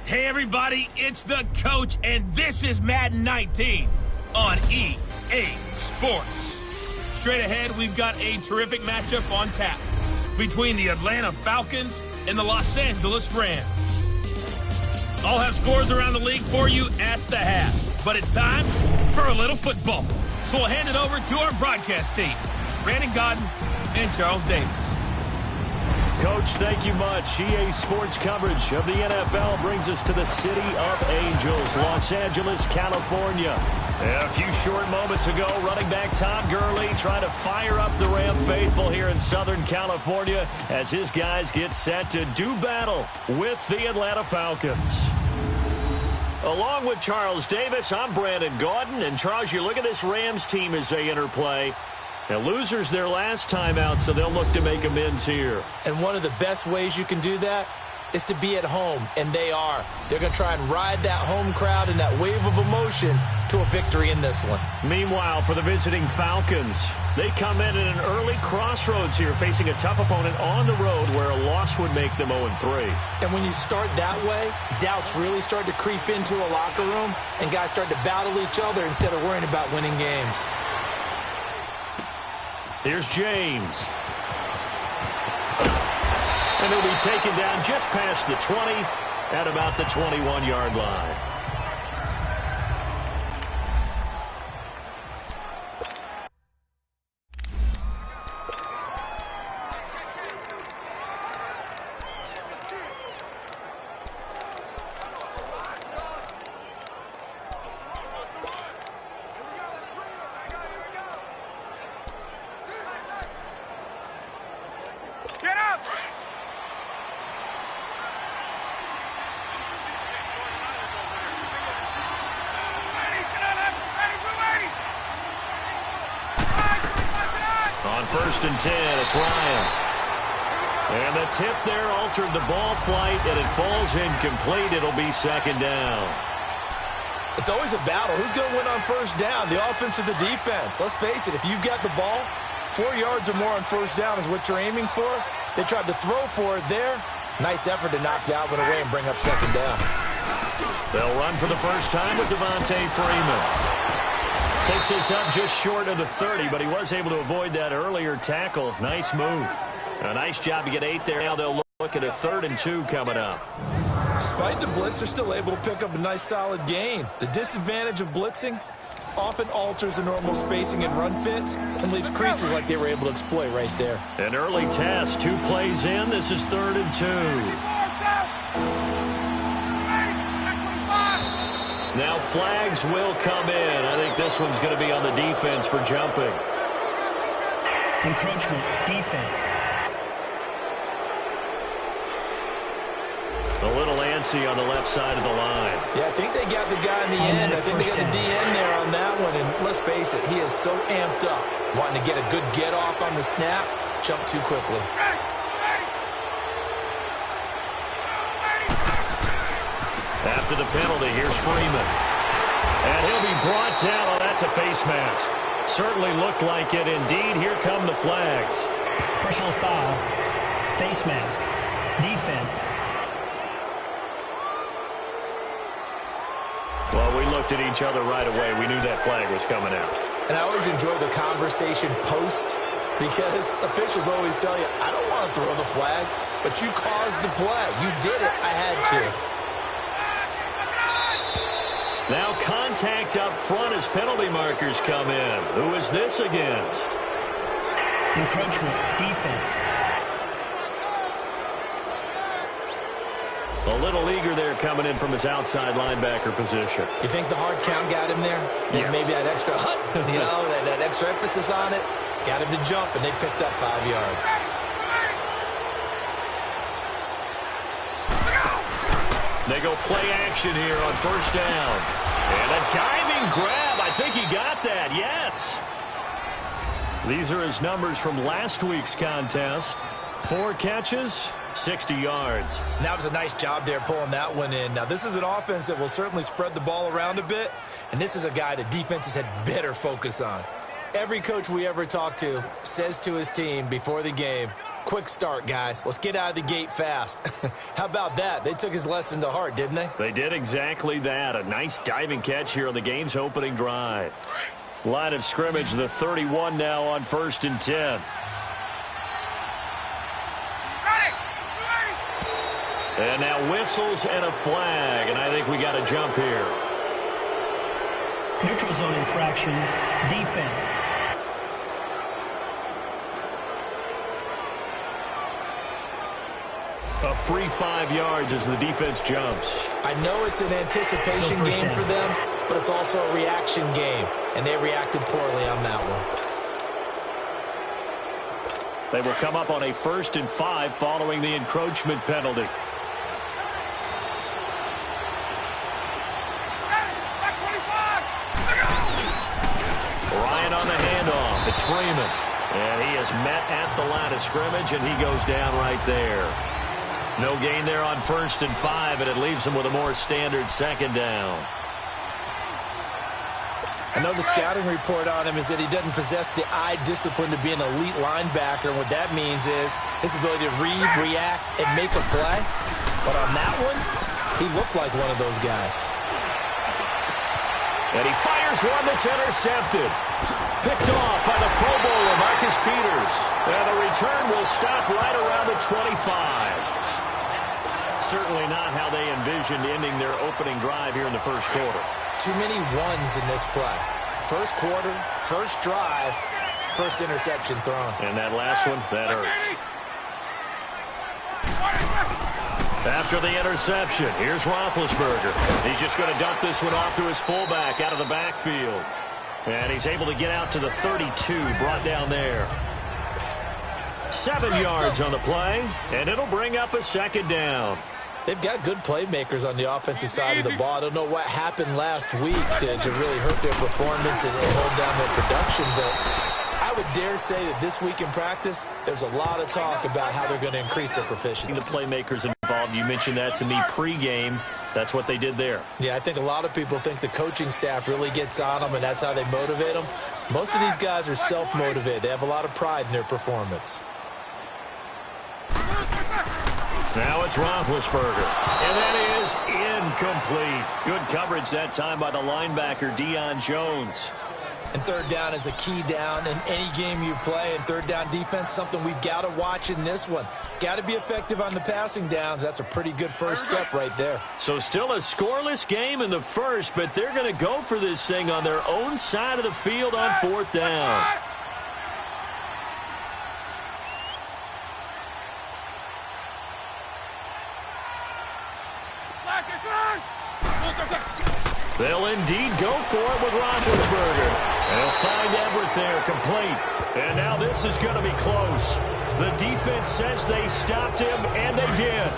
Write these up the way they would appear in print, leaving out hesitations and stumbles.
Hey everybody, it's the coach, and this is Madden 19 on EA Sports. Straight ahead, we've got a terrific matchup on tap between the Atlanta Falcons and the Los Angeles Rams. I'll have scores around the league for you at the half, but it's time for a little football. So we'll hand it over to our broadcast team, Brandon Godden and Charles Davis. Coach, thank you much. EA Sports coverage of the NFL brings us to the City of Angels, Los Angeles, California. A few short moments ago, running back Todd Gurley trying to fire up the Ram faithful here in Southern California as his guys get set to do battle with the Atlanta Falcons. Along with Charles Davis, I'm Brandon Gaudin. And Charles, you look at this Rams team as they interplay. Now, losers their last time out, so they'll look to make amends here. And one of the best ways you can do that is to be at home, and they are. They're going to try and ride that home crowd and that wave of emotion to a victory in this one. Meanwhile, for the visiting Falcons, they come in at an early crossroads here, facing a tough opponent on the road where a loss would make them 0-3. And when you start that way, doubts really start to creep into a locker room, and guys start to battle each other instead of worrying about winning games. Here's James. And he'll be taken down just past the 20 at about the 21-yard line. First and 10, it's Ryan. And the tip there altered the ball flight, and it falls incomplete. It'll be second down. It's always a battle. Who's going to win on first down, the offense or the defense? Let's face it, if you've got the ball, 4 yards or more on first down is what you're aiming for. They tried to throw for it there. Nice effort to knock that one away and bring up second down. They'll run for the first time with Devontae Freeman. Takes us up just short of the 30, but he was able to avoid that earlier tackle. Nice move. A nice job to get 8 there. Now they'll look at a 3rd and 2 coming up. Despite the blitz, they're still able to pick up a nice solid gain. The disadvantage of blitzing often alters the normal spacing and run fits and leaves creases like they were able to exploit right there. An early test, 2 plays in. This is 3rd and 2. Now flags will come in. I think this one's going to be on the defense for jumping. Encroachment, defense. A little antsy on the left side of the line. Yeah, I think they got the guy in the end. I think they got the DN there on that one. And let's face it, he is so amped up, wanting to get a good get off on the snap, jump too quickly. After the penalty, here's Freeman. And he'll be brought down. Oh, that's a face mask. Certainly looked like it. Indeed, here come the flags. Personal foul. Face mask. Defense. Well, we looked at each other right away. We knew that flag was coming out. And I always enjoy the conversation post because officials always tell you, I don't want to throw the flag, but you caused the play. You did it. I had to. Now contact up front as penalty markers come in. Who is this against? Encroachment, defense. A little eager there coming in from his outside linebacker position. You think the hard count got him there? Yes. Maybe that extra that extra emphasis on it got him to jump, and they picked up 5 yards. They go play action here on first down. And a diving grab. I think he got that. Yes. These are his numbers from last week's contest. 4 catches, 60 yards. That was a nice job there pulling that one in. Now, this is an offense that will certainly spread the ball around a bit, and this is a guy that defenses had better focus on. Every coach we ever talk to says to his team before the game, quick start, guys. Let's get out of the gate fast. How about that? They took his lesson to heart, didn't they? They did exactly that. A nice diving catch here on the game's opening drive. Line of scrimmage, the 31 now on 1st and 10. And now whistles and a flag, and I think we got a jump here. Neutral zone infraction, defense. A free 5 yards as the defense jumps. I know it's an anticipation game for them, but it's also a reaction game, and they reacted poorly on that one. They will come up on a 1st and 5 following the encroachment penalty. Ryan on the handoff. It's Freeman. And he is met at the line of scrimmage, and he goes down right there. No gain there on 1st and 5, and it leaves him with a more standard 2nd down. I know the scouting report on him is that he doesn't possess the eye discipline to be an elite linebacker. And what that means is his ability to read, react, and make a play. But on that one, he looked like one of those guys. And he fires one that's intercepted. Picked off by the Pro Bowler, Marcus Peters. And the return will stop right around the 25. Certainly not how they envisioned ending their opening drive here in the first quarter. Too many ones in this play. First quarter, first drive, first interception thrown. And that last one, that hurts. After the interception, here's Roethlisberger. He's just going to dump this one off to his fullback out of the backfield. And he's able to get out to the 32, brought down there. 7 yards on the play, and it'll bring up a 2nd down. They've got good playmakers on the offensive side of the ball. I don't know what happened last week to really hurt their performance and hold down their production, but I would dare say that this week in practice, there's a lot of talk about how they're going to increase their proficiency. The playmakers involved, you mentioned that to me pregame. That's what they did there. Yeah, I think a lot of people think the coaching staff really gets on them, and that's how they motivate them. Most of these guys are self-motivated. They have a lot of pride in their performance. Now it's Roethlisberger, and that is incomplete. Good coverage that time by the linebacker, Deion Jones. And 3rd down is a key down in any game you play, and 3rd down defense, something we've got to watch in this one. Got to be effective on the passing downs. That's a pretty good first step right there. So still a scoreless game in the first, but they're going to go for this thing on their own side of the field on 4th down. They'll indeed go for it with Roethlisberger. They'll find Everett there, complete. And now this is going to be close. The defense says they stopped him, and they did.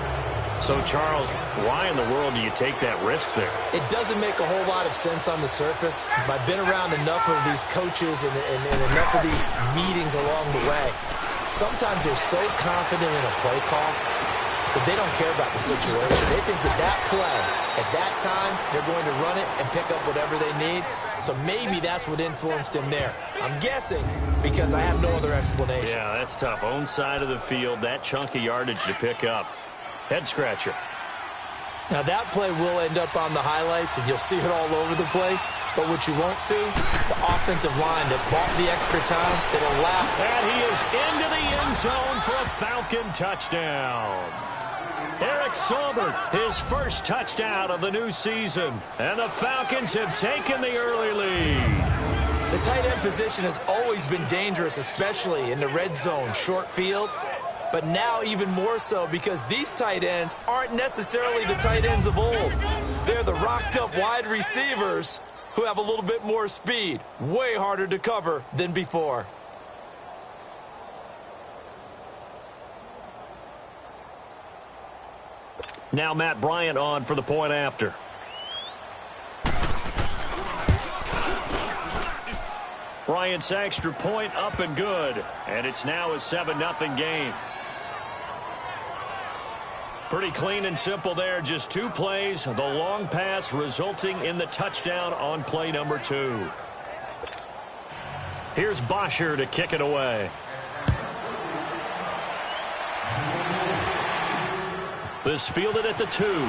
So, Charles, why in the world do you take that risk there? It doesn't make a whole lot of sense on the surface. I've been around enough of these coaches and enough of these meetings along the way. Sometimes they're so confident in a play call that they don't care about the situation. They think that play, at that time, they're going to run it and pick up whatever they need. So maybe that's what influenced him there. I'm guessing because I have no other explanation. Yeah, that's tough. Own side of the field, that chunk of yardage to pick up. Head scratcher. Now that play will end up on the highlights, and you'll see it all over the place. But what you won't see, the offensive line that bought the extra time, it'll laugh. And he is into the end zone for a Falcon touchdown. Eric Saubert, his first touchdown of the new season. And the Falcons have taken the early lead. The tight end position has always been dangerous, especially in the red zone, short field. But now even more so because these tight ends aren't necessarily the tight ends of old. They're the rocked-up wide receivers who have a little bit more speed. Way harder to cover than before. Now Matt Bryant on for the point after. Bryant's extra point up and good. And it's now a 7-0 game. Pretty clean and simple there. Just 2 plays. The long pass resulting in the touchdown on play number 2. Here's Bosher to kick it away. This fielded at the 2. And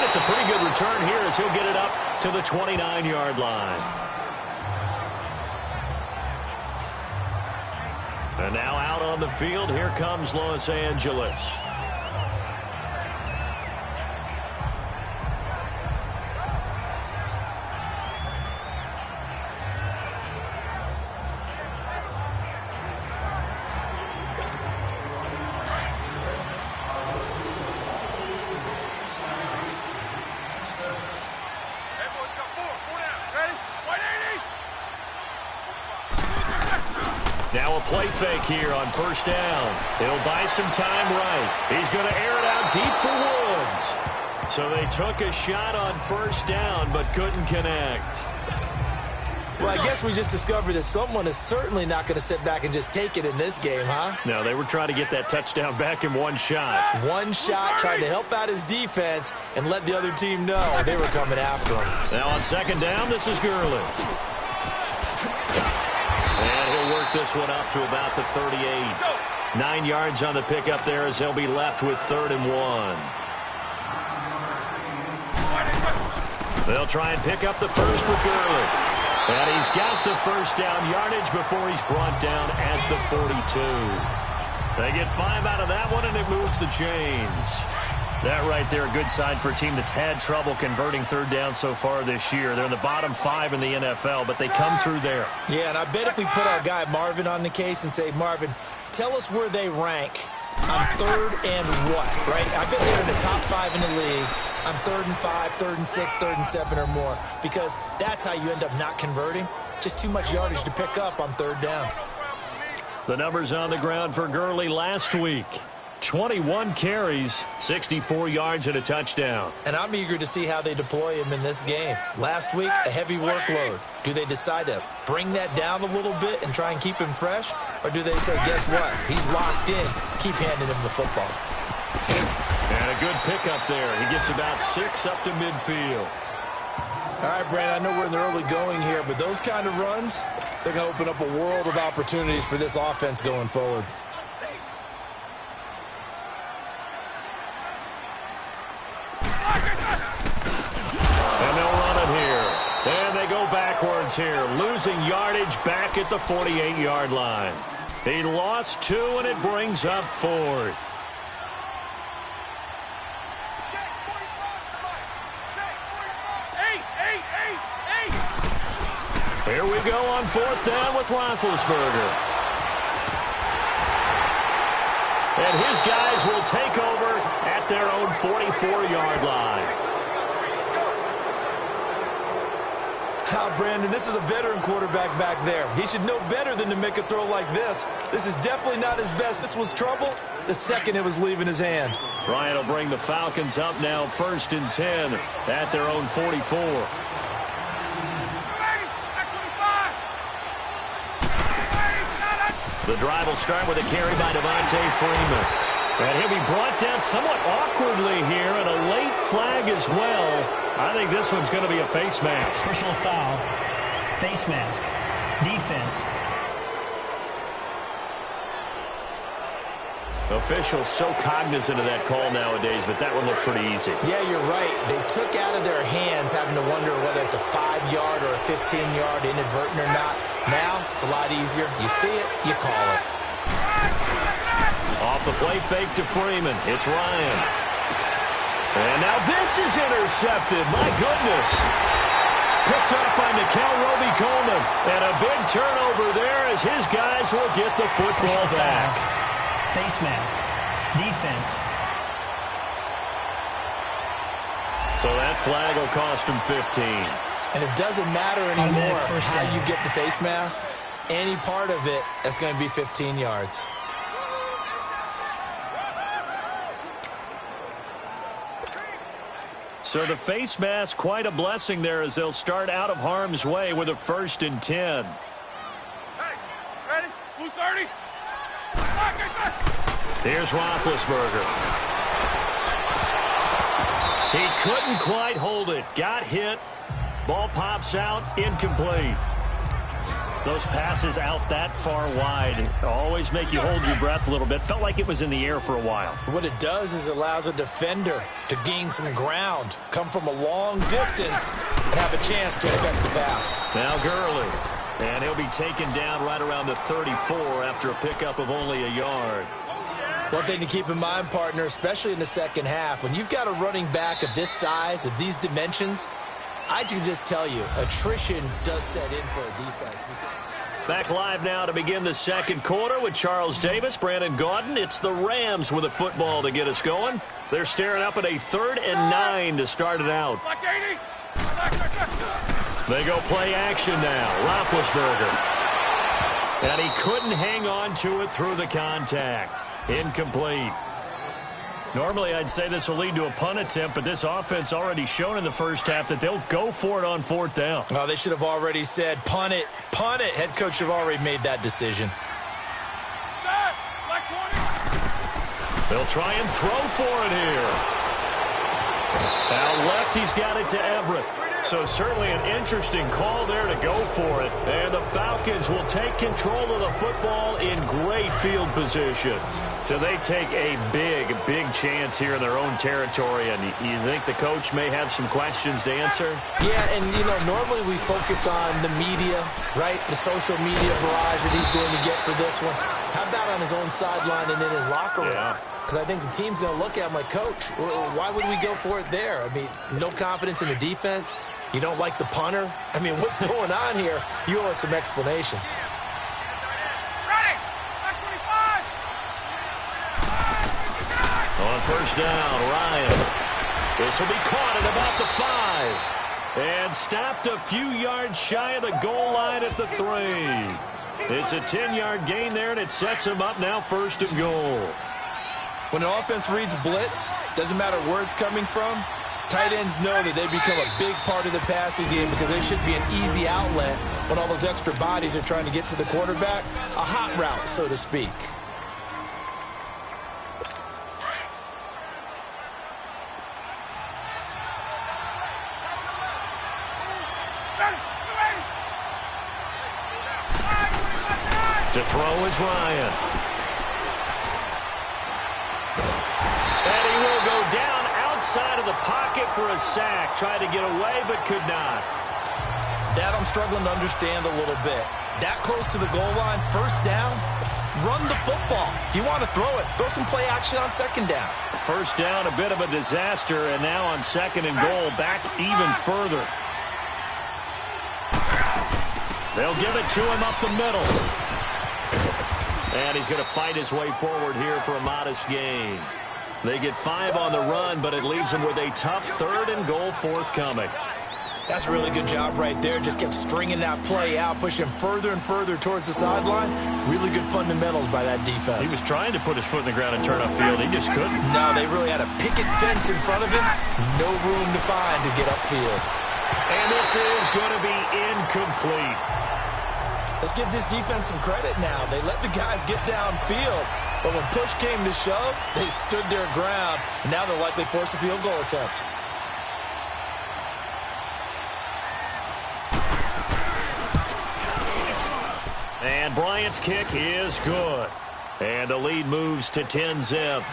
it's a pretty good return here as he'll get it up to the 29-yard line. And now out on the field, here comes Los Angeles. Now a play fake here on first down. He'll buy some time right. He's going to air it out deep for Woods. So they took a shot on first down but couldn't connect. Well, I guess we just discovered that someone is certainly not going to sit back and just take it in this game, huh? No, they were trying to get that touchdown back in one shot. One shot, trying to help out his defense and let the other team know they were coming after him. Now on second down, this is Gurley. And he'll work this one up to about the 38. 9 yards on the pickup there as they'll be left with 3rd and 1. They'll try and pick up the first with Gurley. And he's got the first down yardage before he's brought down at the 42. They get 5 out of that one, and it moves the chains. That right there, a good sign for a team that's had trouble converting third down so far this year. They're in the bottom 5 in the NFL, but they come through there. Yeah, and I bet if we put our guy Marvin on the case and say, Marvin, tell us where they rank on 3rd and what, right? I bet they're in the top 5 in the league on 3rd and 5, 3rd and 6, 3rd and 7 or more, because that's how you end up not converting. Just too much yardage to pick up on 3rd down. The numbers on the ground for Gurley last week. 21 carries, 64 yards and a touchdown. And I'm eager to see how they deploy him in this game. Last week, a heavy workload. Do they decide to bring that down a little bit and try and keep him fresh? Or do they say, guess what? He's locked in. Keep handing him the football. And a good pickup there. He gets about 6 up to midfield. All right, Brandon, I know we're in the early going here, but those kind of runs, they're going to open up a world of opportunities for this offense going forward. And they'll run it here. And they go backwards here, losing yardage back at the 48-yard line. He lost 2, and it brings up 4th. Here we go on 4th down with Roethlisberger. And his guys will take over at their own 44-yard line. Brandon, this is a veteran quarterback back there. He should know better than to make a throw like this. This is definitely not his best. This was trouble the second it was leaving his hand. Ryan will bring the Falcons up now 1st and 10 at their own 44. The drive will start with a carry by Devontae Freeman. And he'll be brought down somewhat awkwardly here, and a late flag as well. I think this one's going to be a face mask. Personal foul, face mask, defense. Officials so cognizant of that call nowadays, but that one looked pretty easy. Yeah, you're right. They took out of their hands having to wonder whether it's a 5-yard or a 15-yard inadvertent or not. Now, it's a lot easier. You see it, you call it. Off the play fake to Freeman. It's Ryan. And now this is intercepted. My goodness. Picked up by Nikel Roby-Coleman. And a big turnover there as his guys will get the football back. Face mask, defense. So that flag will cost him 15. And it doesn't matter anymore how you get the face mask. Any part of it, that's going to be 15 yards. So the face mask, quite a blessing there as they'll start out of harm's way with a 1st and 10. Hey, ready? Blue 30. Here's Roethlisberger. He couldn't quite hold it. Got hit. Ball pops out. Incomplete. Those passes out that far wide always make you hold your breath a little bit. Felt like it was in the air for a while. What it does is allows a defender to gain some ground, come from a long distance, and have a chance to affect the pass. Now Gurley. And he'll be taken down right around the 34 after a pickup of only a yard. One thing to keep in mind, partner, especially in the second half, when you've got a running back of this size, of these dimensions, I can just tell you, attrition does set in for a defense. Back live now to begin the second quarter with Charles Davis, Brandon Gaudin. It's the Rams with a football to get us going. They're staring up at a 3rd and 9 to start it out. They go play action now. Roethlisberger. And he couldn't hang on to it through the contact. Incomplete. Normally, I'd say this will lead to a punt attempt, but this offense already shown in the first half that they'll go for it on 4th down. Oh, they should have already said, punt it, punt it. Head coach should have already made that decision. They'll try and throw for it here. Out left, he's got it to Everett. So certainly an interesting call there to go for it. And the Falcons will take control of the football in great field position. So they take a big chance here in their own territory. And you think the coach may have some questions to answer? Yeah, and, you know, normally we focus on the media, right? The social media barrage that he's going to get for this one. How about on his own sideline and in his locker room? Yeah. Because I think the team's going to look at him like, Coach, why would we go for it there? I mean, no confidence in the defense. You don't like the punter? I mean, what's going on here? You owe us some explanations. On 1st down, Ryan. This will be caught at about the 5. And stopped a few yards shy of the goal line at the 3. It's a 10-yard gain there, and it sets him up now 1st and goal. When an offense reads blitz, doesn't matter where it's coming from, tight ends know that they become a big part of the passing game because they should be an easy outlet when all those extra bodies are trying to get to the quarterback. A hot route, so to speak. To throw is Ryan. And he will go down outside of the pocket for a sack. Tried to get away, but could not. That I'm struggling to understand a little bit. That close to the goal line, 1st down, run the football. If you want to throw it, throw some play action on 2nd down. 1st down, a bit of a disaster, and now on 2nd and goal, back even further. They'll give it to him up the middle. And he's going to fight his way forward here for a modest gain. They get 5 on the run, but it leaves them with a tough 3rd and goal forthcoming. That's a really good job right there. Just kept stringing that play out, pushing him further and further towards the sideline. Really good fundamentals by that defense. He was trying to put his foot in the ground and turn upfield. He just couldn't. No, they really had a picket fence in front of him. No room to find to get upfield. And this is going to be incomplete. Let's give this defense some credit now. They let the guys get downfield, but when push came to shove, they stood their ground, and now they'll likely force a field goal attempt. And Bryant's kick is good. And the lead moves to 10-zip.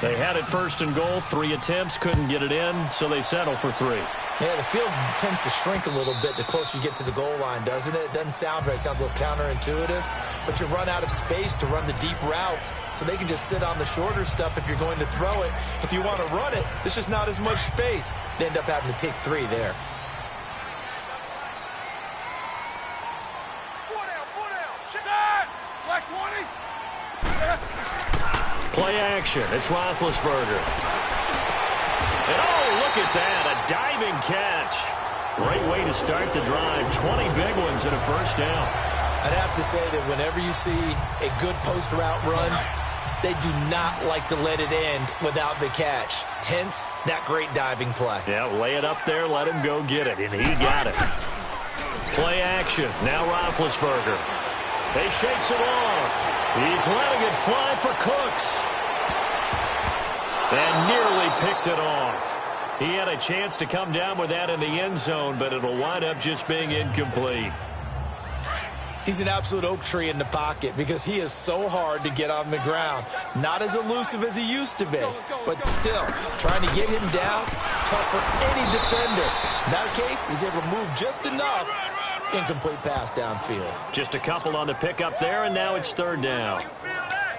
They had it 1st and goal, 3 attempts, couldn't get it in, so they settle for 3. Yeah, the field tends to shrink a little bit the closer you get to the goal line, doesn't it? It doesn't sound right. It sounds a little counterintuitive. But you run out of space to run the deep routes, so they can just sit on the shorter stuff if you're going to throw it. If you want to run it, there's just not as much space. They end up having to take 3 there. Play action. It's Roethlisberger. And oh, look at that. A diving catch. Great way to start the drive. 20 big ones and a 1st down. I'd have to say that whenever you see a good post route run, they do not like to let it end without the catch. Hence, that great diving play. Yeah, lay it up there, let him go get it, and he got it. Play action. Now Roethlisberger. He shakes it off. He's letting it fly for Cooks. And nearly picked it off. He had a chance to come down with that in the end zone, but it'll wind up just being incomplete. He's an absolute oak tree in the pocket because he is so hard to get on the ground. Not as elusive as he used to be, but still, trying to get him down, tough for any defender. In that case, he's able to move just enough. Incomplete pass downfield. Just a couple on the pickup there, and now it's third down.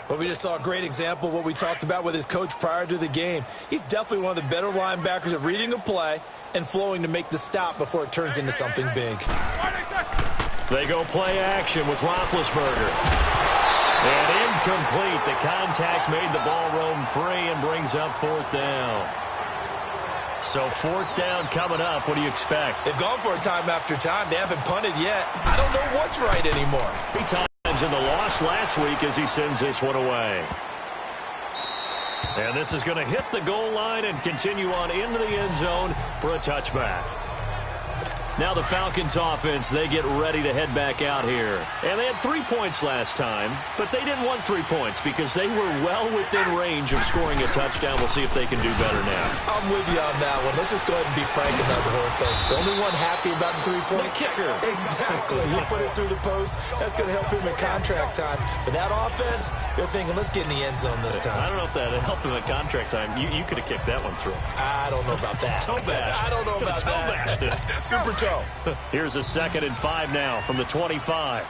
But we just saw a great example of what we talked about with his coach prior to the game. He's definitely one of the better linebackers at reading a play and flowing to make the stop before it turns into something big. They go play action with Roethlisberger. And incomplete. The contact made the ball roam free and brings up fourth down. So fourth down coming up. What do you expect? They've gone for it time after time. They haven't punted yet. I don't know what's right anymore. 3 times in the loss last week as he sends this one away. And this is going to hit the goal line and continue on into the end zone for a touchback. Now the Falcons offense, they get ready to head back out here. And they had 3 points last time, but they didn't want 3 points because they were well within range of scoring a touchdown. We'll see if they can do better now. I'm with you on that one. Let's just go ahead and be frank about the whole thing. The only one happy about the 3-point? The kicker. Exactly. He put it through the post. That's going to help him in contract time. But that offense, they're thinking, let's get in the end zone this time. I don't know if that helped him at contract time. You could have kicked that one through. I don't know about that. Toe bash. I don't know about that. Super toe. Here's a 2nd and 5 now from the 25.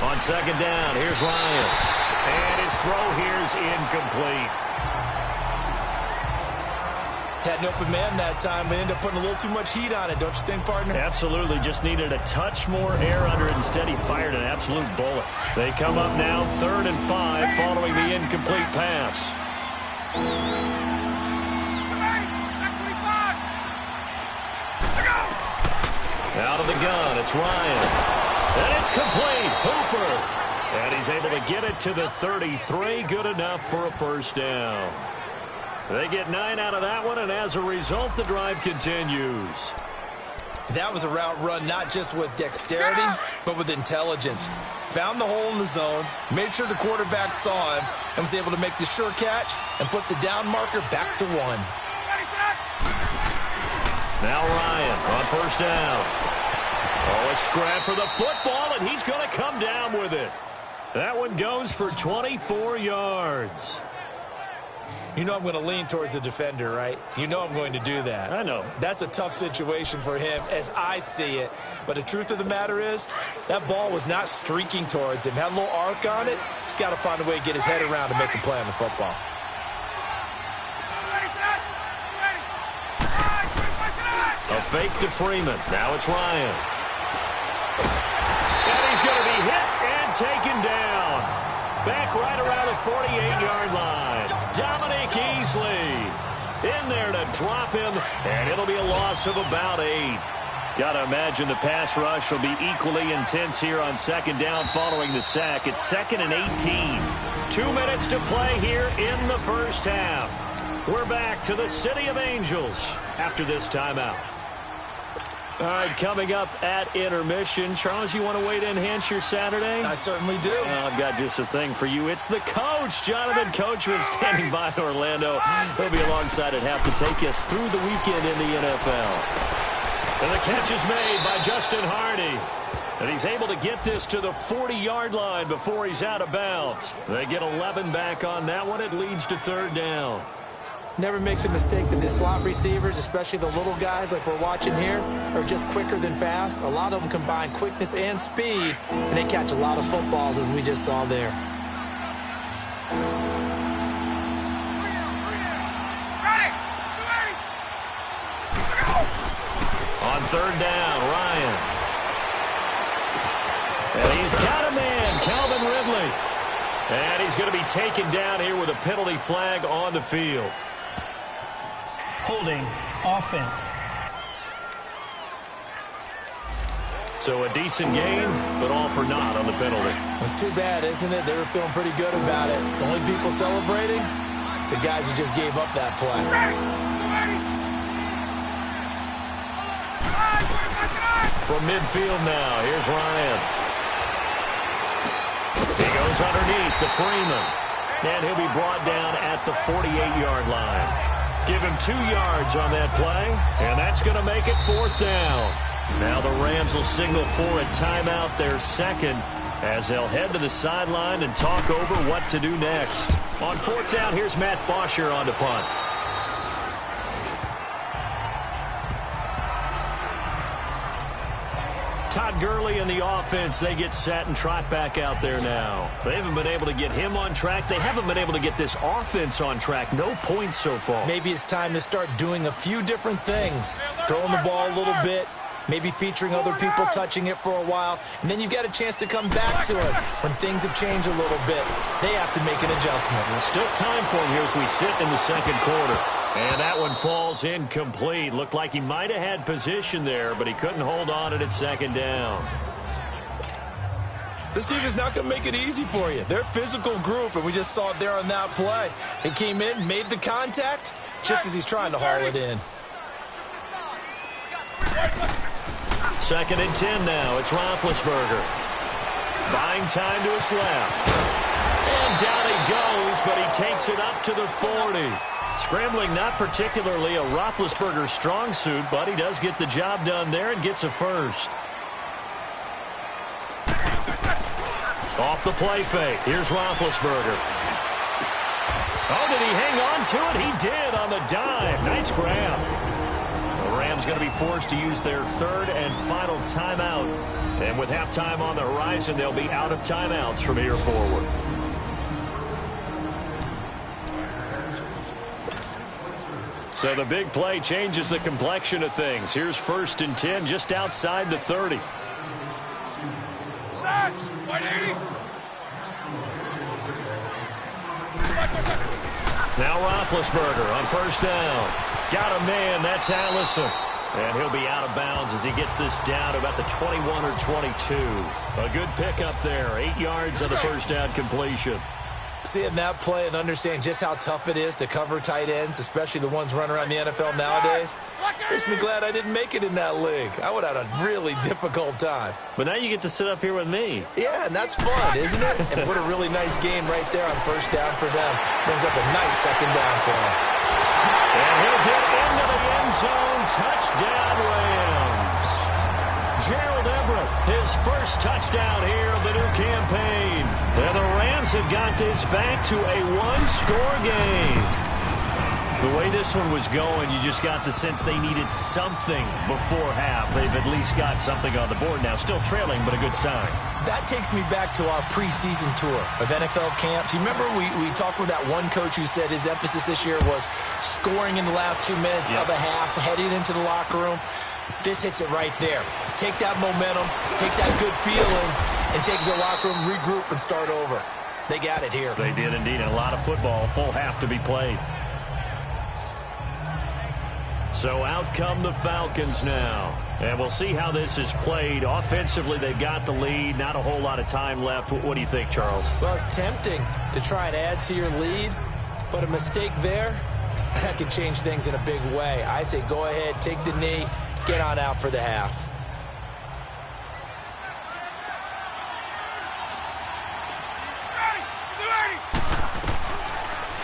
On 2nd down, here's Ryan. And his throw here's incomplete. Had an open man that time, but ended up putting a little too much heat on it, don't you think, partner? Absolutely. Just needed a touch more air under it. Instead, he fired an absolute bullet. They come up now 3rd and 5 following the incomplete pass. Out of the gun, it's Ryan. And it's complete. Hooper. And he's able to get it to the 33. Good enough for a first down. They get 9 out of that one, and as a result, the drive continues. That was a route run not just with dexterity, but with intelligence. Found the hole in the zone, made sure the quarterback saw him, and was able to make the sure catch and flip the down marker back to 1. Now Ryan on first down. Oh, a scrap for the football, and he's going to come down with it. That one goes for 24 yards. You know I'm going to lean towards the defender, right? You know I'm going to do that. I know. That's a tough situation for him as I see it. But the truth of the matter is, that ball was not streaking towards him. Had a little arc on it. He's got to find a way to get his head around to make a play on the football. A fake to Freeman. Now it's Ryan. And he's going to be hit and taken down. Back right around the 48-yard line. Dominic Easley in there to drop him, and it'll be a loss of about 8. Got to imagine the pass rush will be equally intense here on 2nd down following the sack. It's 2nd and 18. 2 minutes to play here in the first half. We're back to the City of Angels after this timeout. All right, coming up at intermission. Charles, you want to wait to enhance your Saturday? I certainly do. I've got just a thing for you. It's the coach, Jonathan Coachman, standing by in Orlando. He'll be alongside at half to take us through the weekend in the NFL. And the catch is made by Justin Hardy. And he's able to get this to the 40-yard line before he's out of bounds. They get 11 back on that one. It leads to 3rd down. Never make the mistake that the slot receivers, especially the little guys like we're watching here, are just quicker than fast. A lot of them combine quickness and speed, and they catch a lot of footballs, as we just saw there. On 3rd down, Ryan. And he's got a man, Calvin Ridley. And he's going to be taken down here with a penalty flag on the field. Holding offense. So a decent game, but all for naught on the penalty. It's too bad, isn't it? They were feeling pretty good about it. The only people celebrating, the guys who just gave up that play. From midfield now, here's Ryan. He goes underneath to Freeman. And he'll be brought down at the 48-yard line. Give him 2 yards on that play, and that's going to make it 4th down. Now the Rams will signal for a timeout, their second, as they'll head to the sideline and talk over what to do next. On 4th down, here's Matt Bosher on to punt. Todd Gurley and the offense, they get set and trot back out there now. They haven't been able to get him on track. They haven't been able to get this offense on track. No points so far. Maybe it's time to start doing a few different things. Throwing the ball a little bit, maybe featuring other people touching it for a while, and then you've got a chance to come back to it when things have changed a little bit. They have to make an adjustment. There's still time for him here as we sit in the second quarter. And that one falls incomplete. Looked like he might have had position there, but he couldn't hold on at second down. This team is not going to make it easy for you. They're a physical group, and we just saw it there on that play. He came in, made the contact, just as he's trying to haul it in. 2nd and 10 now. It's Roethlisberger. Buying time to his left. And down he goes, but he takes it up to the 40. Scrambling not particularly a Roethlisberger strong suit, but he does get the job done there and gets a first. Off the play fake. Here's Roethlisberger. Oh, did he hang on to it? He did on the dive. Nice grab. The Rams going to be forced to use their 3rd and final timeout. And with halftime on the horizon, they'll be out of timeouts from here forward. So the big play changes the complexion of things. Here's 1st and 10 just outside the 30. Now Roethlisberger on 1st down. Got a man, that's Allison. And he'll be out of bounds as he gets this down to about the 21 or 22. A good pickup there, 8 yards on the 1st down completion. Seeing that play and understanding just how tough it is to cover tight ends, especially the ones running around the NFL nowadays, makes me glad I didn't make it in that league. I would have had a really difficult time. But now you get to sit up here with me. Yeah, and that's fun, isn't it? And what a really nice game right there on 1st down for them. Brings up a nice 2nd down for them. And he'll get into the end zone. Touchdown, Rams. Gerald Everett, his first touchdown here of the new campaign. And the Rams have got this back to a 1-score game. The way this one was going, you just got the sense they needed something before half. They've at least got something on the board now. Still trailing, but a good sign. That takes me back to our preseason tour of NFL camps. You remember we talked with that one coach who said his emphasis this year was scoring in the last 2 minutes of a half, heading into the locker room. This hits it right there. Take that momentum, take that good feeling, and take it to the locker room, regroup, and start over. They got it here. They did indeed, and a lot of football, full half to be played. So out come the Falcons now. And we'll see how this is played. Offensively, they've got the lead. Not a whole lot of time left. What do you think, Charles? Well, it's tempting to try and add to your lead, but a mistake there, that could change things in a big way. I say go ahead, take the knee, get on out for the half.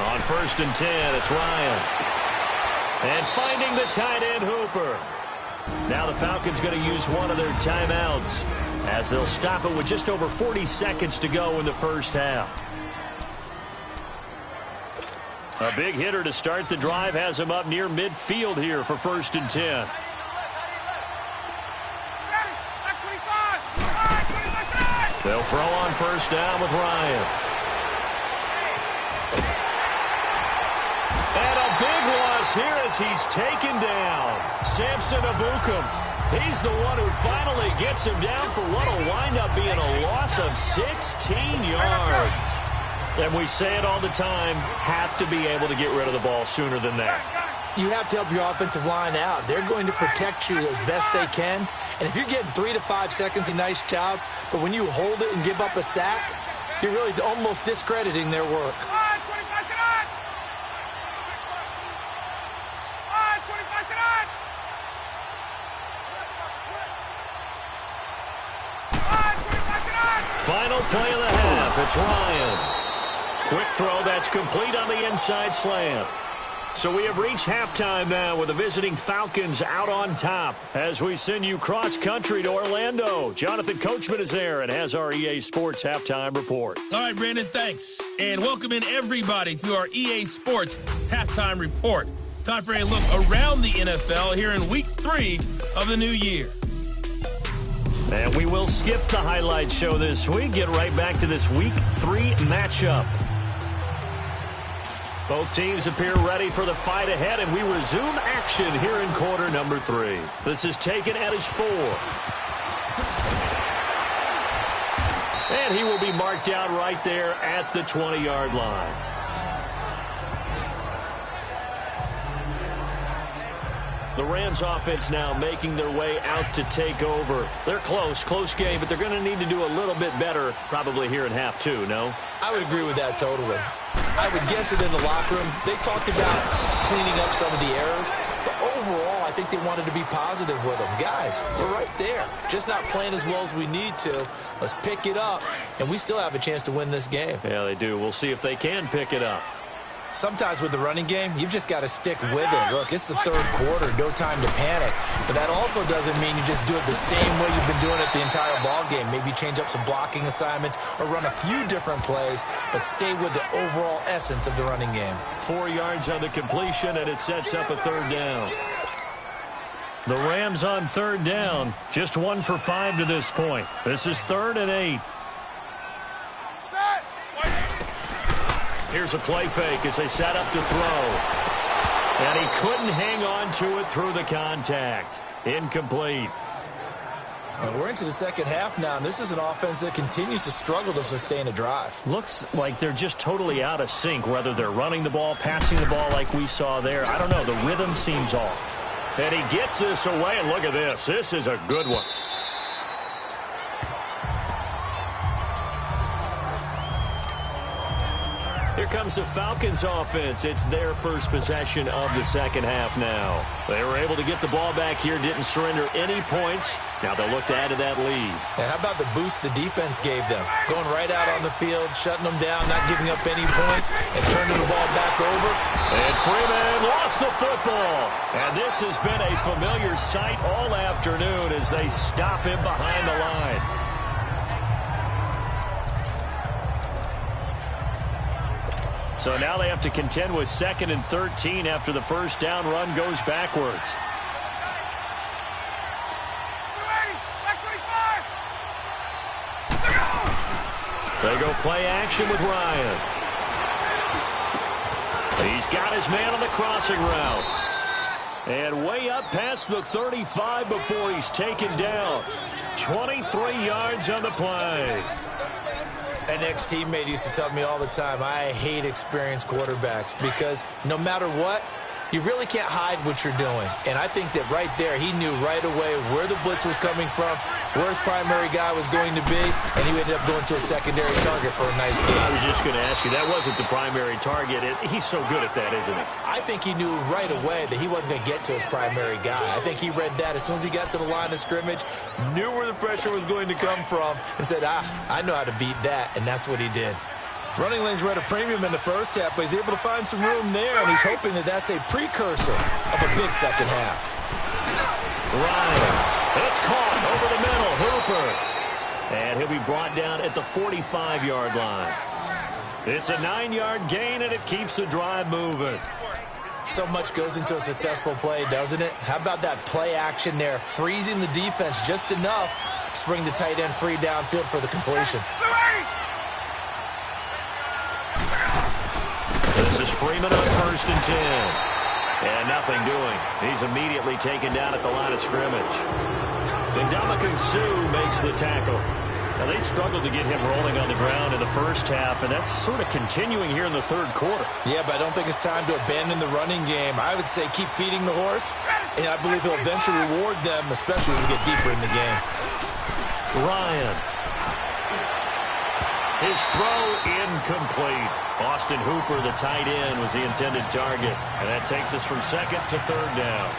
On 1st and 10, it's Ryan. And finding the tight end, Hooper. Now the Falcons going to use one of their timeouts as they'll stop it with just over 40 seconds to go in the first half. A big hitter to start the drive has him up near midfield here for 1st and 10. They'll throw on 1st down with Ryan. And a big loss here as he's taken down. Samson Ebukam. He's the one who finally gets him down for what will wind up being a loss of 16 yards. And we say it all the time, have to be able to get rid of the ball sooner than that. You have to help your offensive line out. They're going to protect you as best they can. And if you're getting 3 to 5 seconds, a nice job. But when you hold it and give up a sack, you're really almost discrediting their work. play of the half. It's Ryan. Quick throw that's complete on the inside slant. So we have reached halftime now with the visiting Falcons out on top. As we send you cross-country to Orlando, Jonathan Coachman is there and has our EA Sports halftime report. All right, Brandon, thanks. And welcome in everybody to our EA Sports halftime report. Time for a look around the NFL here in Week 3 of the new year. And we will skip the highlight show this week. Get right back to this Week 3 matchup. Both teams appear ready for the fight ahead, and we resume action here in quarter number 3. This is taken at his 4. And he will be marked down right there at the 20-yard line. The Rams offense now making their way out to take over. They're close game, but they're going to need to do a little bit better probably here in half 2, no? I would agree with that totally. I would guess it in the locker room. They talked about cleaning up some of the errors, but overall, I think they wanted to be positive with them. Guys, we're right there. Just not playing as well as we need to. Let's pick it up, and we still have a chance to win this game. Yeah, they do. We'll see if they can pick it up. Sometimes with the running game, you've just got to stick with it. Look, it's the third quarter, no time to panic. But that also doesn't mean you just do it the same way you've been doing it the entire ball game. Maybe change up some blocking assignments or run a few different plays, but stay with the overall essence of the running game. 4 yards on the completion, and it sets up a third down. The Rams on third down, just 1 for 5 to this point. This is 3rd and 8. Here's a play fake as they set up to throw. And he couldn't hang on to it through the contact. Incomplete. And we're into the second half now, and this is an offense that continues to struggle to sustain a drive. Looks like they're just totally out of sync, whether they're running the ball, passing the ball like we saw there. I don't know. The rhythm seems off. And he gets this away, and look at this. This is a good one. Here comes the Falcons offense. It's their first possession of the second half now. They were able to get the ball back here, didn't surrender any points. Now they'll look to add to that lead. And how about the boost the defense gave them? Going right out on the field, shutting them down, not giving up any points, and turning the ball back over. And Freeman lost the football. And this has been a familiar sight all afternoon as they stop him behind the line. So now they have to contend with 2nd and 13 after the first down run goes backwards. They go play action with Ryan. He's got his man on the crossing route. And way up past the 35 before he's taken down. 23 yards on the play. An ex-teammate used to tell me all the time, I hate experienced quarterbacks because no matter what, you really can't hide what you're doing. And I think that right there, he knew right away where the blitz was coming from, where his primary guy was going to be, and he ended up going to a secondary target for a nice game. I was just going to ask you, that wasn't the primary target. He's so good at that, isn't he? I think he knew right away that he wasn't going to get to his primary guy. I think he read that as soon as he got to the line of scrimmage, knew where the pressure was going to come from, and said, I know how to beat that, and that's what he did. Running lanes were at a premium in the first half, but he's able to find some room there, and he's hoping that that's a precursor of a big second half. Ryan, it's caught over the middle, Hooper. And he'll be brought down at the 45-yard line. It's a 9-yard gain, and it keeps the drive moving. So much goes into a successful play, doesn't it? How about that play action there, freezing the defense just enough to bring the tight end free downfield for the completion. This is Freeman on 1st and 10. And nothing doing. He's immediately taken down at the line of scrimmage. And Ndamukong Suh makes the tackle. Now, they struggled to get him rolling on the ground in the first half, and that's sort of continuing here in the third quarter. Yeah, but I don't think it's time to abandon the running game. I would say keep feeding the horse, and I believe he'll eventually reward them, especially as we get deeper in the game. Ryan. His throw incomplete. Austin Hooper, the tight end, was the intended target. And that takes us from 2nd to 3rd down.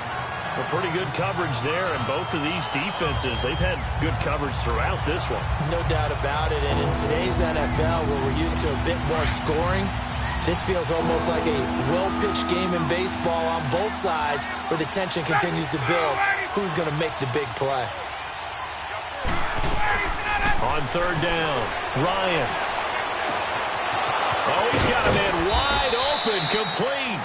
Well, pretty good coverage there, and both of these defenses, they've had good coverage throughout this one. No doubt about it, and in today's NFL, where we're used to a bit more scoring, this feels almost like a well-pitched game in baseball on both sides where the tension continues to build. Who's going to make the big play? On third down, Ryan. Oh, he's got a man wide open, complete.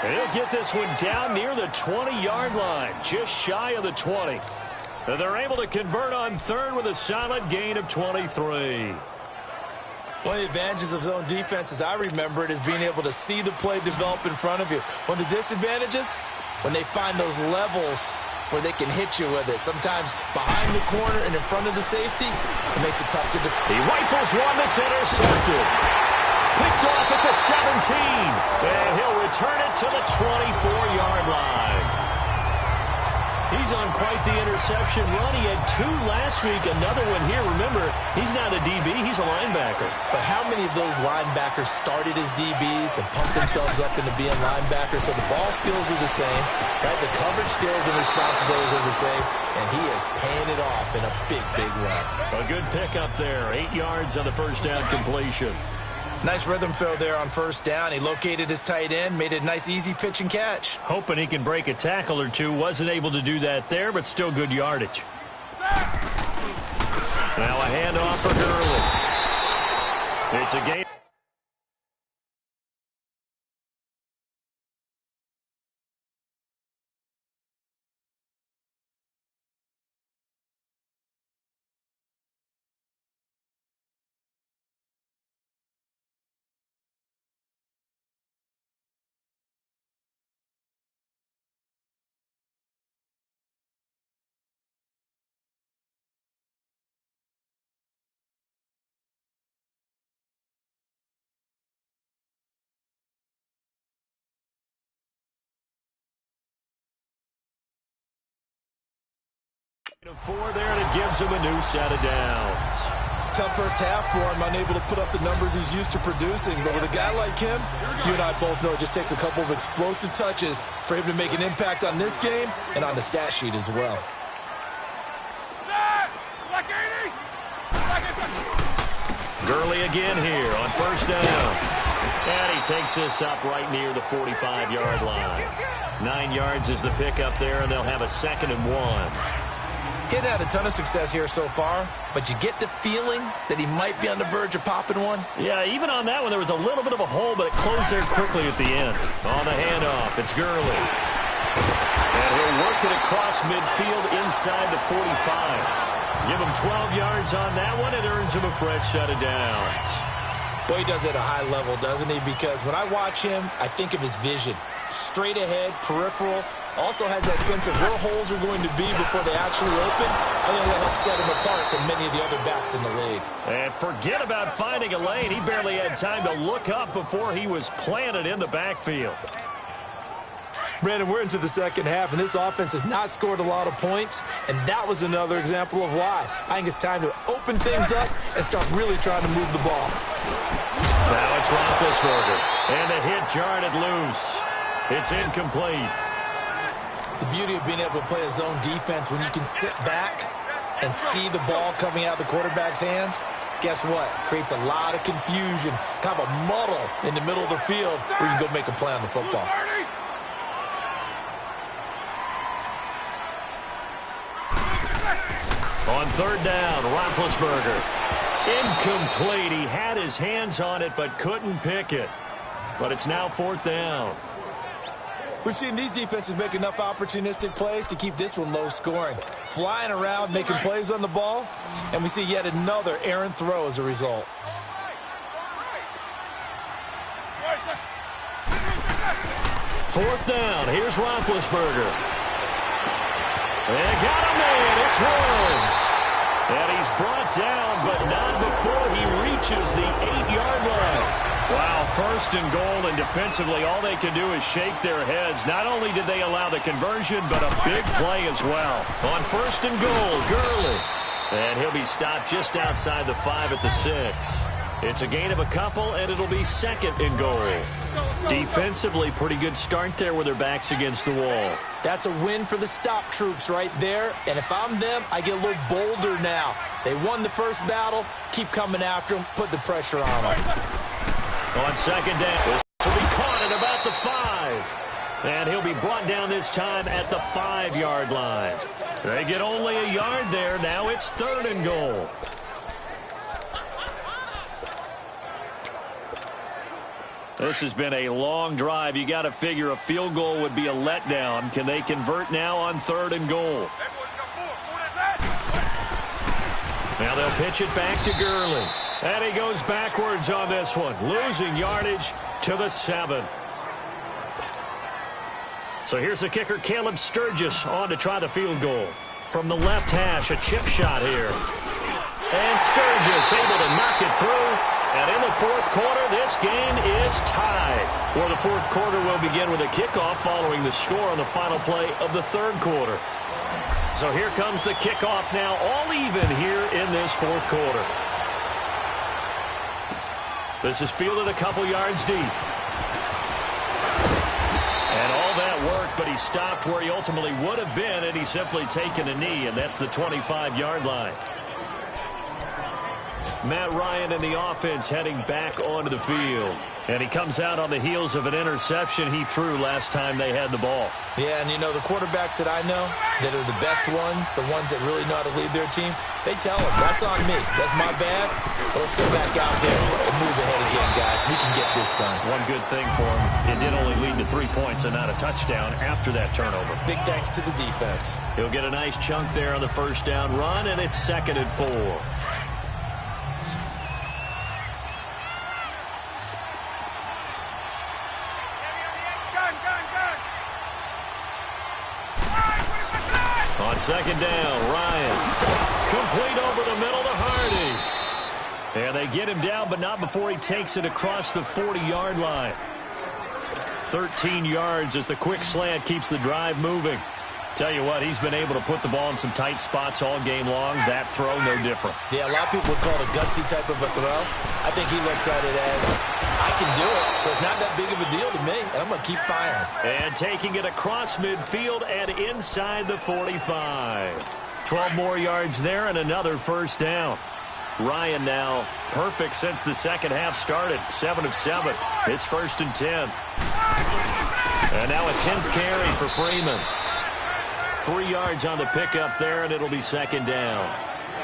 And he'll get this one down near the 20-yard line, just shy of the 20. And they're able to convert on third with a solid gain of 23. One of the advantages of zone defense, as I remember it, is being able to see the play develop in front of you. One of the disadvantages, when they find those levels where they can hit you with it. Sometimes behind the corner and in front of the safety, it makes it tough to defend. He rifles one that's intercepted. Picked off at the 17. And he'll return it to the 24-yard line. He's on quite the interception run. He had 2 last week, another one here. Remember, he's not a DB, he's a linebacker. But how many of those linebackers started as DBs and pumped themselves up into being linebackers? So the ball skills are the same, right? The coverage skills and responsibilities are the same, and he is paying it off in a big, big run. A good pickup there, 8 yards on the first down completion. Nice rhythm throw there on first down. He located his tight end, made it a nice, easy pitch and catch. Hoping he can break a tackle or two. Wasn't able to do that there, but still good yardage. Now a handoff for Gurley. It's a game. Four there, and it gives him a new set of downs. Tough first half for him, unable to put up the numbers he's used to producing. But with a guy like him, you and I both know it just takes a couple of explosive touches for him to make an impact on this game and on the stat sheet as well. Gurley again here on first down. And he takes this up right near the 45-yard line. 9 yards is the pickup there, and they'll have a 2nd and 1. He's had a ton of success here so far, but you get the feeling that he might be on the verge of popping one. Yeah, even on that one, there was a little bit of a hole, but it closed there quickly at the end. On the handoff, it's Gurley. And he'll work it across midfield inside the 45. Give him 12 yards on that one. It earns him a fresh set of downs. Boy, he does it at a high level, doesn't he? Because when I watch him, I think of his vision. Straight ahead, peripheral. Also has that sense of where holes are going to be before they actually open. I think that helps set him apart from many of the other backs in the league. And forget about finding a lane. He barely had time to look up before he was planted in the backfield. Brandon, we're into the second half, and this offense has not scored a lot of points, and that was another example of why. I think it's time to open things up and start really trying to move the ball. Now it's Roethlisberger, and the hit jarred it loose. It's incomplete. The beauty of being able to play a zone defense when you can sit back and see the ball coming out of the quarterback's hands, guess what? Creates a lot of confusion, kind of a muddle in the middle of the field where you can go make a play on the football. On third down, Roethlisberger. Incomplete. He had his hands on it but couldn't pick it. But it's now 4th down. We've seen these defenses make enough opportunistic plays to keep this one low scoring. Flying around, making plays on the ball, and we see yet another errant throw as a result. Fourth down. Here's Roethlisberger. They got a man. It's Woods. And he's brought down, but not before he reaches the 8-yard line. Wow, 1st and goal, and defensively all they can do is shake their heads. Not only did they allow the conversion, but a big play as well. On 1st and goal, Gurley. And he'll be stopped just outside the 5 at the 6. It's a gain of a couple, and it'll be 2nd and goal. Defensively, pretty good start there with their backs against the wall. That's a win for the stop troops right there. And if I'm them, I get a little bolder now. They won the first battle. Keep coming after them. Put the pressure on them. On 2nd down, this will be caught at about the 5. And he'll be brought down this time at the 5-yard line. They get only a yard there. Now it's 3rd and goal. This has been a long drive. You got to figure a field goal would be a letdown. Can they convert now on 3rd and goal? Now they'll pitch it back to Gurley. And he goes backwards on this one, losing yardage to the 7. So here's the kicker, Caleb Sturgis, on to try the field goal. From the left hash, a chip shot here. And Sturgis able to knock it through. And in the 4th quarter, this game is tied. Well, the 4th quarter will begin with a kickoff following the score on the final play of the 3rd quarter. So here comes the kickoff now, all even here in this 4th quarter. This is fielded a couple yards deep. And all that work, but he stopped where he ultimately would have been, and he's simply taken a knee, and that's the 25-yard line. Matt Ryan in the offense heading back onto the field. And he comes out on the heels of an interception he threw last time they had the ball. Yeah, and you know, the quarterbacks that I know that are the best ones, the ones that really know how to lead their team, they tell them, that's on me. That's my bad. But let's go back out there and move ahead again, guys. We can get this done. One good thing for him, it did only lead to 3 points and not a touchdown after that turnover. Big thanks to the defense. He'll get a nice chunk there on the 1st down run, and it's 2nd and 4. On 2nd down, Ryan. Complete over the middle to Hardy. And they get him down, but not before he takes it across the 40-yard line. 13 yards as the quick slant keeps the drive moving. Tell you what, he's been able to put the ball in some tight spots all game long. That throw, no different. Yeah, a lot of people would call it a gutsy type of a throw. I think he looks at it as, I can do it, so it's not that big of a deal to me, and I'm going to keep firing. And taking it across midfield and inside the 45. 12 more yards there and another 1st down. Ryan now perfect since the 2nd half started. 7 of 7. It's 1st and 10. And now a 10th carry for Freeman. 3 yards on the pickup there, and it'll be 2nd down.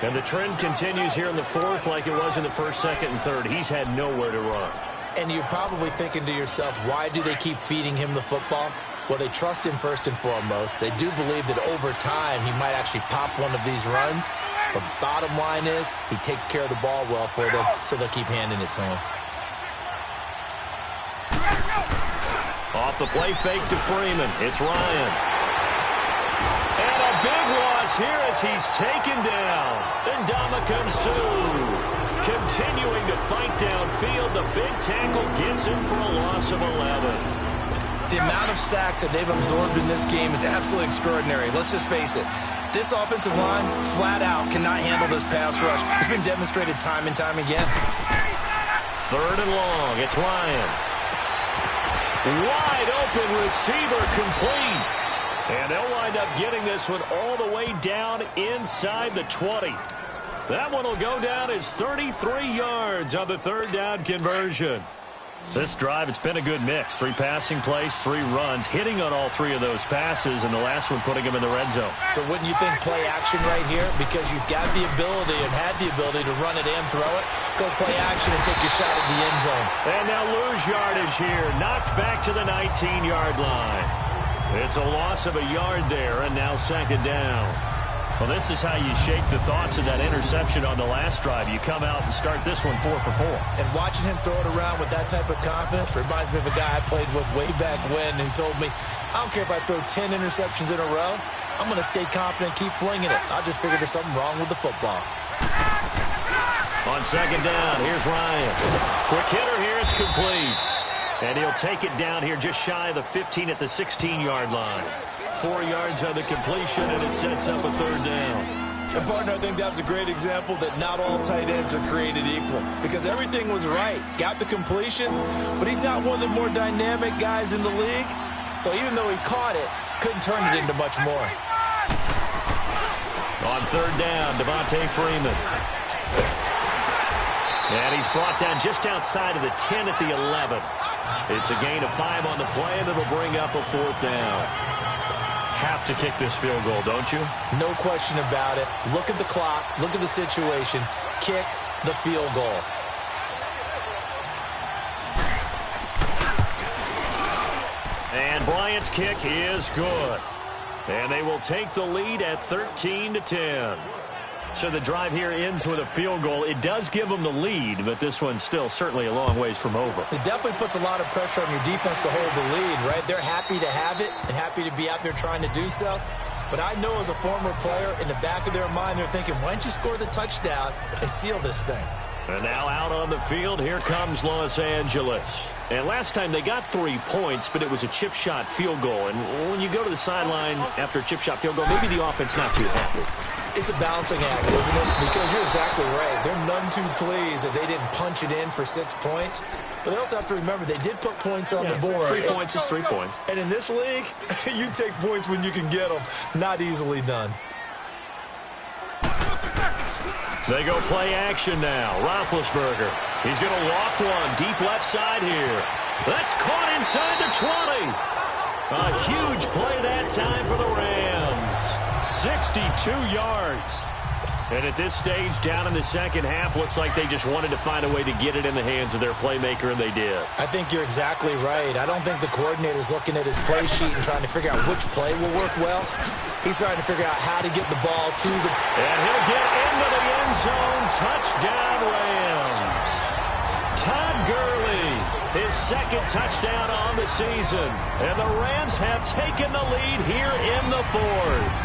And the trend continues here in the 4th like it was in the 1st, 2nd, and 3rd. He's had nowhere to run. And you're probably thinking to yourself, why do they keep feeding him the football? Well, they trust him first and foremost. They do believe that over time he might actually pop one of these runs. But bottom line is he takes care of the ball well for them, so they'll keep handing it to him. Off the play fake to Freeman. It's Ryan. And a big loss here as he's taken down. Ndamukong Suh continuing to fight downfield. The big tackle gets him for a loss of 11. The amount of sacks that they've absorbed in this game is absolutely extraordinary. Let's just face it. This offensive line, flat out, cannot handle this pass rush. It's been demonstrated time and time again. 3rd and long. It's Ryan. Wide open receiver complete. And they'll wind up getting this one all the way down inside the 20. That one will go down as 33 yards on the 3rd down conversion. This drive, it's been a good mix. 3 passing plays, 3 runs, hitting on all 3 of those passes, and the last one putting him in the red zone. So wouldn't you think play action right here? Because you've got the ability and had the ability to run it and throw it. Go play action and take your shot at the end zone. And they'll lose yardage here. Knocked back to the 19-yard line. It's a loss of a yard there, and now 2nd down. Well, this is how you shake the thoughts of that interception on the last drive. You come out and start this one 4 for 4. And watching him throw it around with that type of confidence reminds me of a guy I played with way back when who told me, I don't care if I throw 10 interceptions in a row. I'm going to stay confident, keep flinging it. I just figured there's something wrong with the football. On 2nd down, here's Ryan. Quick hitter here, it's complete. And he'll take it down here just shy of the 15 at the 16-yard line. 4 yards on the completion, and it sets up a 3rd down. And, partner, I think that was a great example that not all tight ends are created equal because everything was right. Got the completion, but he's not one of the more dynamic guys in the league. So even though he caught it, couldn't turn it into much more. On third down, Devontae Freeman. And he's brought down just outside of the 10 at the 11. It's a gain of 5 on the play, and it'll bring up a fourth down. Have to kick this field goal, don't you? No question about it. Look at the clock. Look at the situation. Kick the field goal. And Bryant's kick is good. And they will take the lead at 13-10. So the drive here ends with a field goal. It does give them the lead, but this one's still certainly a long ways from over. It definitely puts a lot of pressure on your defense to hold the lead, right? They're happy to have it and happy to be out there trying to do so. But I know as a former player, in the back of their mind, they're thinking, why don't you score the touchdown and seal this thing? And now out on the field, here comes Los Angeles. And last time they got 3 points, but it was a chip shot field goal. And when you go to the sideline after a chip shot field goal, maybe the offense not too happy. It's a balancing act, isn't it? Because you're exactly right. They're none too pleased that they didn't punch it in for 6 points. But they also have to remember they did put points on the board. 3 points is 3 points. And in this league, you take points when you can get them. Not easily done. They go play action now. Roethlisberger. He's going to loft one deep left side here. That's caught inside the 20. A huge play that time for the Rams. 62 yards. And at this stage, down in the second half, looks like they just wanted to find a way to get it in the hands of their playmaker, and they did. I think you're exactly right. I don't think the coordinator's looking at his play sheet and trying to figure out which play will work well. He's trying to figure out how to get the ball to the... And he'll get into the end zone. Touchdown, Rams. Todd Gurley, his second touchdown on the season. And the Rams have taken the lead here in the fourth.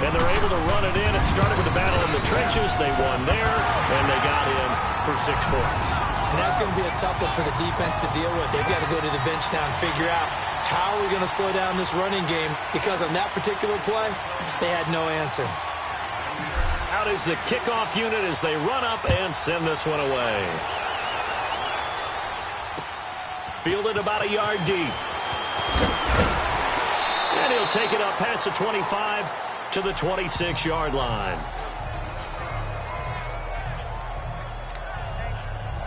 And they're able to run it in. It started with the battle in the trenches. They won there, and they got in for 6 points. And that's going to be a tough one for the defense to deal with. They've got to go to the bench now and figure out how are we going to slow down this running game, because on that particular play, they had no answer. Out is the kickoff unit as they run up and send this one away. Fielded about a yard deep. And he'll take it up past the 25 to the 26-yard line.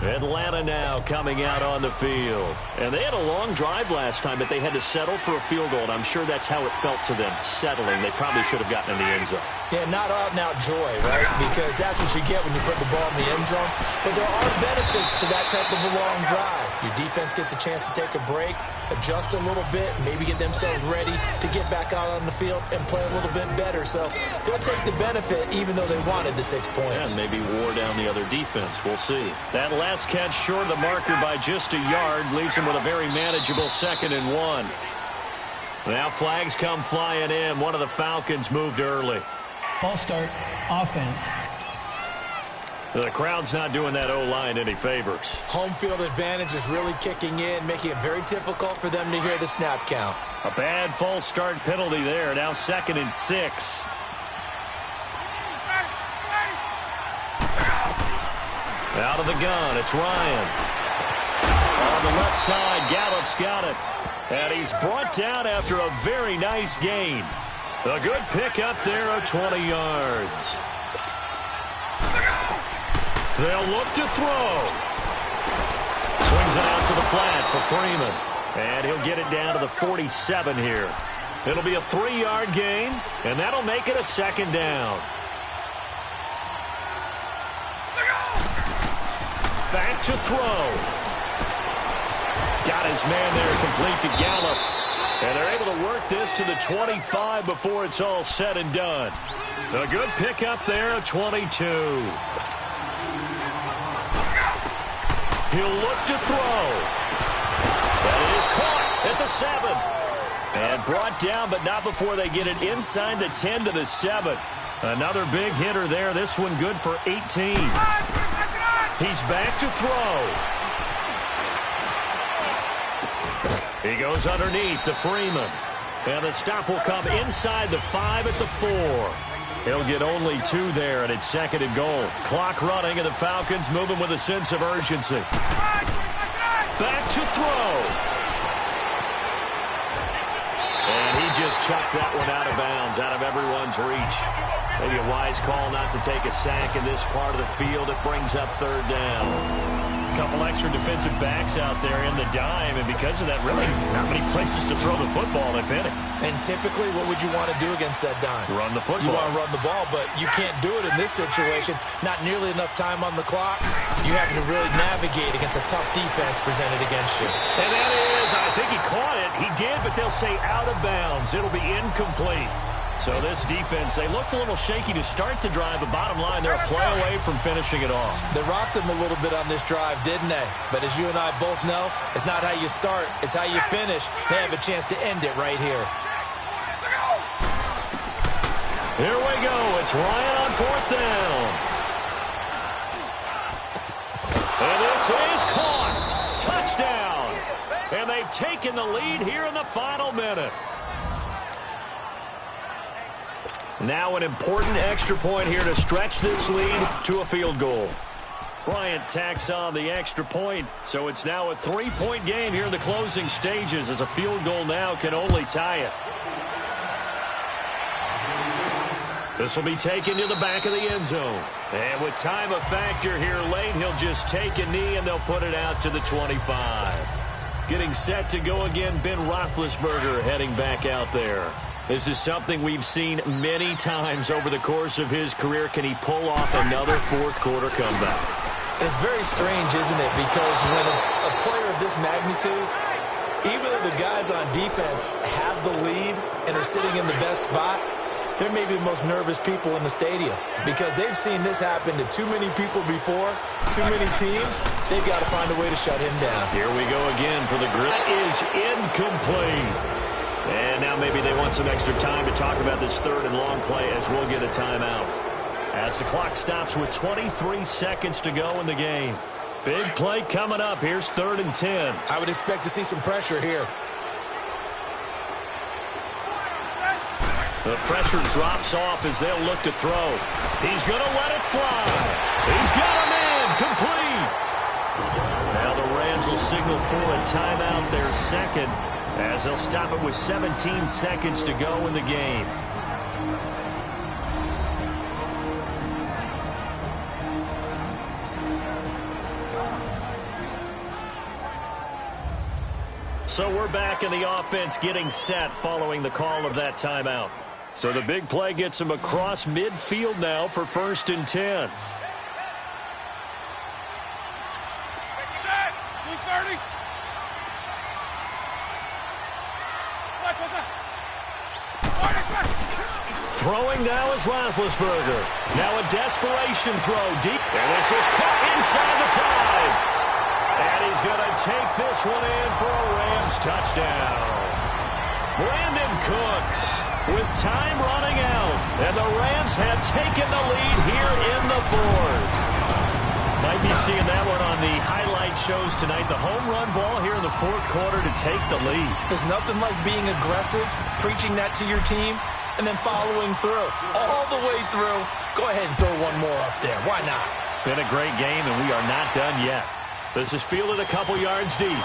Atlanta now coming out on the field. And they had a long drive last time, but they had to settle for a field goal, and I'm sure that's how it felt to them, settling. They probably should have gotten in the end zone. Yeah, not out-and-out joy, right? Because that's what you get when you put the ball in the end zone. But there are benefits to that type of a long drive. Your defense gets a chance to take a break, adjust a little bit, maybe get themselves ready to get back out on the field and play a little bit better. So they'll take the benefit even though they wanted the 6 points. And maybe wore down the other defense. We'll see. That last catch short of the marker by just a yard leaves him with a very manageable 2nd and 1. Now flags come flying in. One of the Falcons moved early. False start, offense. The crowd's not doing that O-line any favors. Home field advantage is really kicking in, making it very difficult for them to hear the snap count. A bad false start penalty there. Now 2nd and 6. Out of the gun, it's Ryan. On the left side, Gallup's got it. And he's brought down after a very nice gain. A good pick up there of 20 yards. They'll look to throw. Swings it out to the flat for Freeman. And he'll get it down to the 47 here. It'll be a 3-yard gain, and that'll make it a 2nd down. Back to throw. Got his man there complete to Gallup. And they're able to work this to the 25 before it's all said and done. A good pickup there of 22. He'll look to throw. That is caught at the 7. And brought down, but not before they get it inside the 10 to the 7. Another big hitter there. This one good for 18. He's back to throw. He goes underneath to Freeman. And the stop will come inside the 5 at the 4. He'll get only 2 there, and it's 2nd and goal. Clock running, and the Falcons moving with a sense of urgency. Back to throw. And he just chucked that one out of bounds, out of everyone's reach. Maybe a wise call not to take a sack in this part of the field. It brings up 3rd down. A couple extra defensive backs out there in the dime, and because of that, really not many places to throw the football, if any. And typically, what would you want to do against that dime? Run the football. You want to run the ball, but you can't do it in this situation. Not nearly enough time on the clock. You have to really navigate against a tough defense presented against you. And that is, I think he caught it. He did, but they'll say out of bounds. It'll be incomplete. So this defense, they looked a little shaky to start the drive, but bottom line, they're a play away from finishing it off. They rocked them a little bit on this drive, didn't they? But as you and I both know, it's not how you start, it's how you finish. They have a chance to end it right here. Here we go. It's Ryan on 4th down. And this is caught. Touchdown. And they've taken the lead here in the final minute. Now an important extra point here to stretch this lead to a field goal. Bryant tacks on the extra point, so it's now a 3-point game here in the closing stages, as a field goal now can only tie it. This will be taken to the back of the end zone. And with time a factor here late, he'll just take a knee and they'll put it out to the 25. Getting set to go again, Ben Roethlisberger heading back out there. This is something we've seen many times over the course of his career. Can he pull off another 4th quarter comeback? It's very strange, isn't it? Because when it's a player of this magnitude, even though the guys on defense have the lead and are sitting in the best spot, they're maybe the most nervous people in the stadium because they've seen this happen to too many people before, too many teams. They've got to find a way to shut him down. Here we go again for the grip. That is incomplete. And now maybe they want some extra time to talk about this 3rd and long play, as we'll get a timeout. As the clock stops with 23 seconds to go in the game. Big play coming up. Here's 3rd and 10. I would expect to see some pressure here. The pressure drops off as they'll look to throw. He's going to let it fly. He's got him in. Complete. Now the Rams will signal for a timeout, their 2nd, as they'll stop it with 17 seconds to go in the game. So we're back in the offense getting set following the call of that timeout. So the big play gets him across midfield now for 1st and 10. Throwing now is Roethlisberger. Now a desperation throw deep. And this is caught inside the 5. And he's going to take this one in for a Rams touchdown. Brandon Cooks with time running out. And the Rams have taken the lead here in the 4th. Might be seeing that one on the highlight shows tonight. The home run ball here in the 4th quarter to take the lead. There's nothing like being aggressive, preaching that to your team, and then following through. All the way through. Go ahead and throw one more up there. Why not? Been a great game, and we are not done yet. This is fielded a couple yards deep.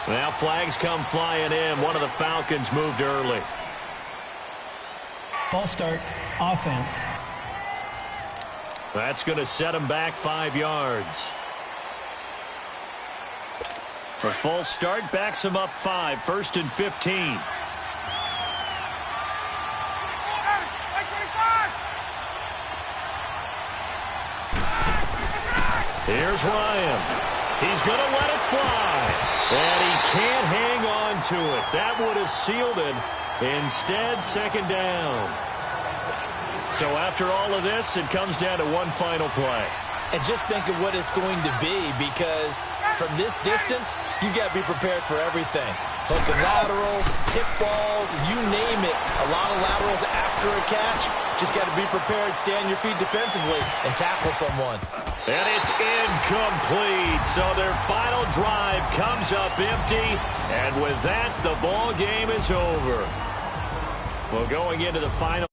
Now flags come flying in. One of the Falcons moved early. False start, offense. That's going to set him back 5 yards. A false start backs him up 5. 1st and 15. Here's Ryan. He's going to let it fly. And he can't hang on to it. That would have sealed it. Instead, 2nd down. So after all of this, it comes down to one final play. And just think of what it's going to be, because From this distance, you've got to be prepared for everything. Hook and laterals, tip balls, you name it. A lot of laterals after a catch. Just got to be prepared, stay on your feet defensively, and tackle someone. And it's incomplete. So their final drive comes up empty. And with that, the ball game is over. Well, going into the final.